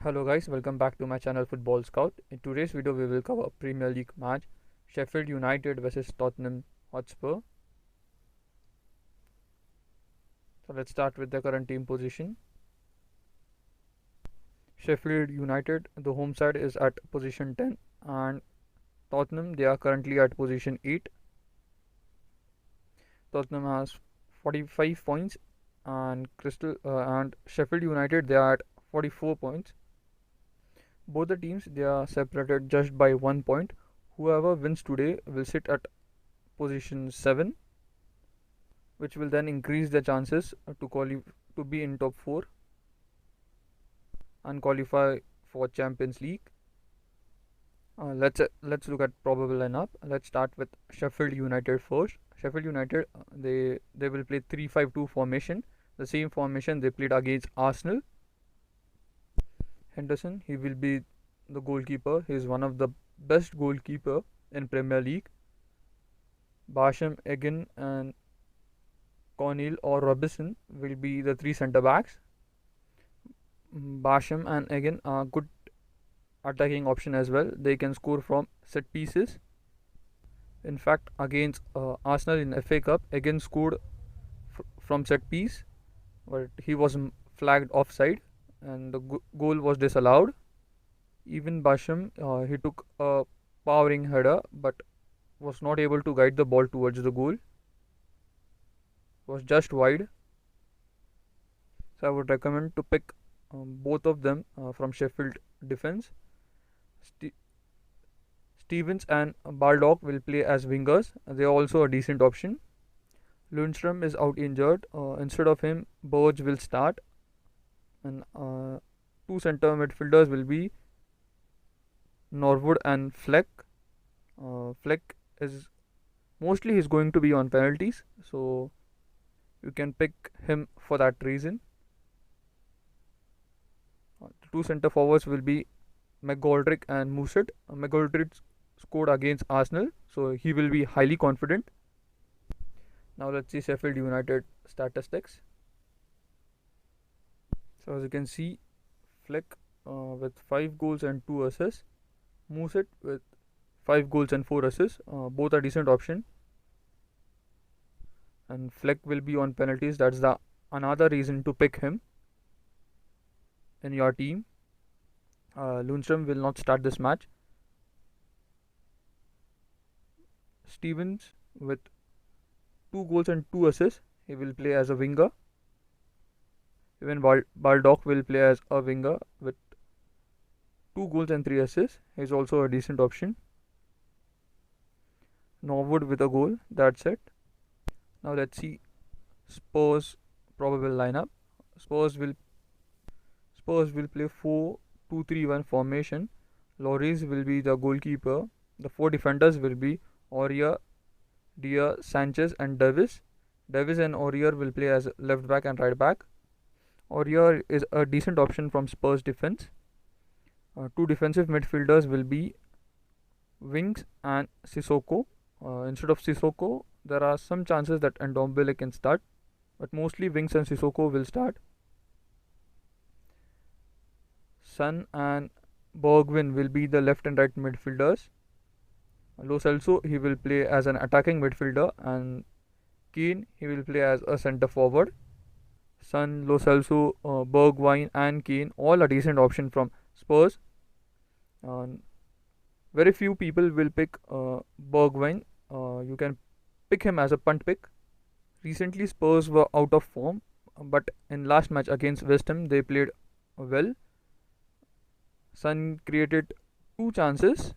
Hello guys, welcome back to my channel Football Scout. In today's video we will cover Premier League match Sheffield United versus Tottenham Hotspur. So let's start with the current team position. Sheffield United, the home side, is at position 10 and Tottenham, they are currently at position 8. Tottenham has 45 points and Sheffield United, they are at 44 points. Both the teams, they are separated just by 1 point. Whoever wins today will sit at position 7, which will then increase the chances to be in top 4 and qualify for Champions League. Let's look at probable lineup. Let's start with Sheffield United first. Sheffield United, they will play 3-5-2 formation, the same formation they played against Arsenal. Henderson, he will be the goalkeeper. He is one of the best goalkeeper in Premier League. Basham, Egan and Cornell or Robinson will be the 3 centre backs. Basham and Egan are good attacking option as well. They can score from set pieces. In fact, against Arsenal in FA Cup, Egan scored from set piece, but he was flagged offside and the goal was disallowed. Even Basham, he took a powering header but was not able to guide the ball towards the goal. It was just wide. So I would recommend to pick both of them from Sheffield defense. Stevens and Baldock will play as wingers. They are also a decent option. Lundstrom is out injured. Instead of him, Burge will start. And 2 centre midfielders will be Norwood and Fleck. Fleck is mostly he's going to be on penalties, so you can pick him for that reason. The 2 centre forwards will be McGoldrick and Mousset. McGoldrick scored against Arsenal, so he will be highly confident. Now let's see Sheffield United statistics. So as you can see, Fleck with 5 goals and 2 assists. Mousset with 5 goals and 4 assists. Both are decent option. And Fleck will be on penalties. That's the another reason to pick him in your team. Lundstrom will not start this match. Stevens with 2 goals and 2 assists. He will play as a winger. Even Baldock will play as a winger with 2 goals and 3 assists. He is also a decent option. Norwood with a goal. That's it. Now let's see Spurs probable lineup. Spurs will play 4-2-3-1 formation. Lloris will be the goalkeeper. The 4 defenders will be Aurier, Dier, Sanchez and Davis. Davis and Aurier will play as left back and right back. Aurier is a decent option from Spurs defense. 2 defensive midfielders will be Winks and Sissoko. Instead of Sissoko, there are some chances that Ndombele can start, but mostly Winks and Sissoko will start. Son and Bergwijn will be the left and right midfielders. Lo Celso, he will play as an attacking midfielder, and Keane, he will play as a centre forward. Son, Lo Celso, Bergwijn and Keane, all a decent option from Spurs. Very few people will pick Bergwijn. You can pick him as a punt pick. Recently Spurs were out of form, but in last match against West Ham they played well. Son created 2 chances,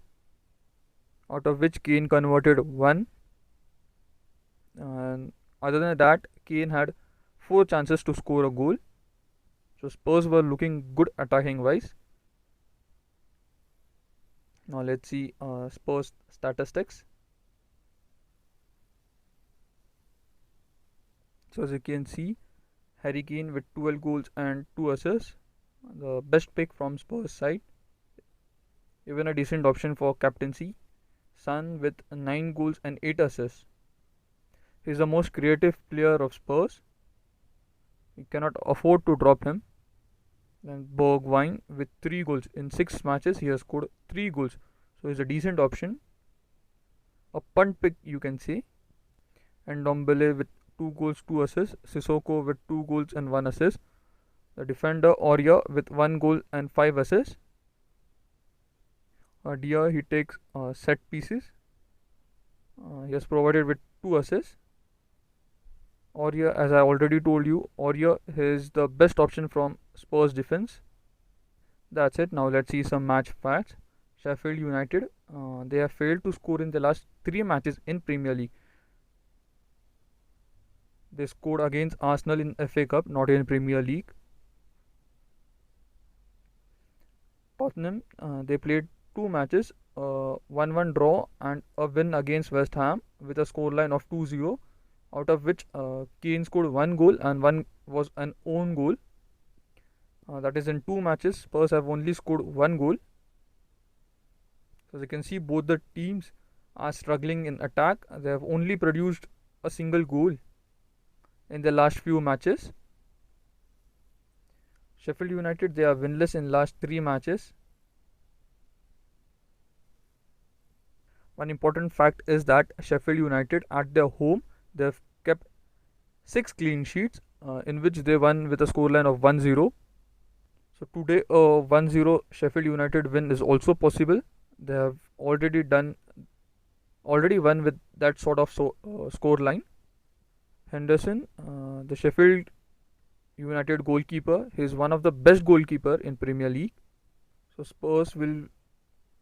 out of which Kane converted 1. And other than that, Kane had 4 chances to score a goal. So Spurs were looking good attacking wise. Now let's see Spurs statistics. So as you can see, Harry Kane with 12 goals and 2 assists, the best pick from Spurs side. Even a decent option for captaincy. Son with 9 goals and 8 assists. He is the most creative player of Spurs. You cannot afford to drop him. Then Bergwijn with 3 goals in 6 matches. He has scored 3 goals. So he's a decent option. A punt pick, you can say. And Ndombele with 2 goals, 2 assists. Sissoko with 2 goals and 1 assist. The defender Aurier with 1 goal and 5 assists. Dia, he takes set pieces. He has provided with 2 assists. Aurier, as I already told you, Aurier is the best option from Spurs defense. That's it. Now let's see some match facts. Sheffield United, they have failed to score in the last 3 matches in Premier League. They scored against Arsenal in FA Cup, not in Premier League. Tottenham, they played 2 matches, 1-1 draw and a win against West Ham with a scoreline of 2-0, out of which Kane scored 1 goal and 1 was an own goal. That is, in 2 matches, Spurs have only scored 1 goal. So as you can see, both the teams are struggling in attack. They have only produced a single goal in the last few matches. Sheffield United, they are winless in last 3 matches. One important fact is that Sheffield United at their home, they have kept 6 clean sheets, in which they won with a scoreline of 1-0. So today a 1-0 Sheffield United win is also possible. They have already won with that sort of score line. Henderson, the Sheffield United goalkeeper, he is one of the best goalkeeper in Premier League. So Spurs will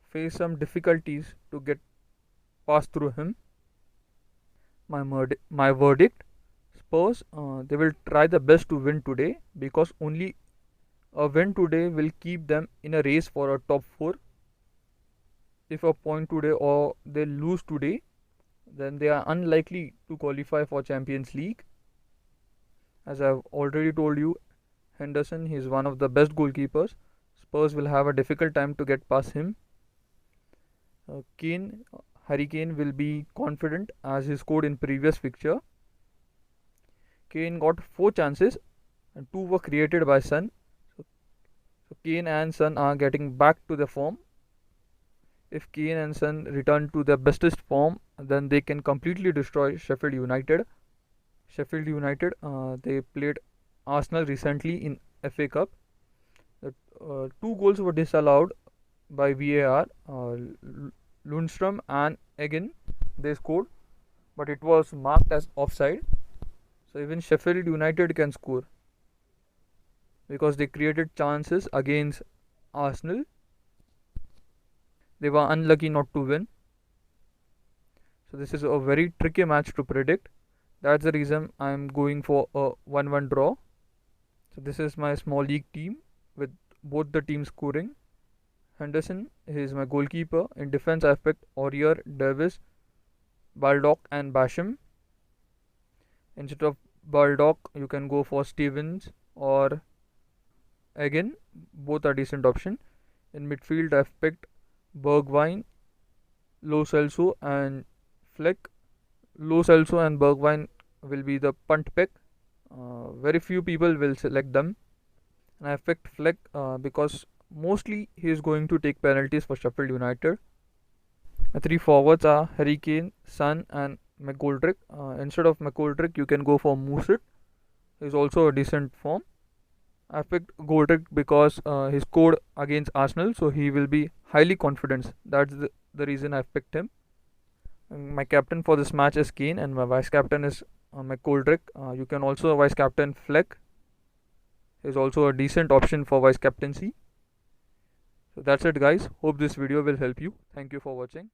face some difficulties to get past through him. My verdict: Spurs, they will try the best to win today, because only a win today will keep them in a race for a top 4. If a point today or they lose today, then they are unlikely to qualify for Champions League. As I've already told you, Henderson, he is one of the best goalkeepers. Spurs will have a difficult time to get past him. Harry Kane will be confident as he scored in previous fixture. Kane got 4 chances and 2 were created by Son. So Kane and Son are getting back to the form. If Kane and Son return to their bestest form, then they can completely destroy Sheffield United. Sheffield United, they played Arsenal recently in FA Cup. 2 goals were disallowed by VAR. Lundstram and Egan, they scored, but it was marked as offside. So even Sheffield United can score, because they created chances against Arsenal. They were unlucky not to win. So this is a very tricky match to predict. That's the reason I am going for a 1-1 draw. So this is my small league team with both the teams scoring. Henderson is my goalkeeper. In defense, I have picked Aurier, Davis, Baldock and Basham. Instead of Baldock, you can go for Stevens or Egan. Both are decent option. In midfield, I have picked Bergwijn, Lo Celso and Fleck. Lo Celso and Bergwijn will be the punt pick. Very few people will select them. And I have picked Fleck because mostly he is going to take penalties for Sheffield United. The 3 forwards are Harry Kane, Son and McGoldrick. Instead of McGoldrick, you can go for Musit. He is also a decent form. I picked Goldrick because he scored against Arsenal, so he will be highly confident. That's the reason I've picked him. My captain for this match is Kane, and my vice captain is McGoldrick. You can also vice captain Fleck. He is also a decent option for vice captaincy. So that's it, guys. Hope this video will help you. Thank you for watching.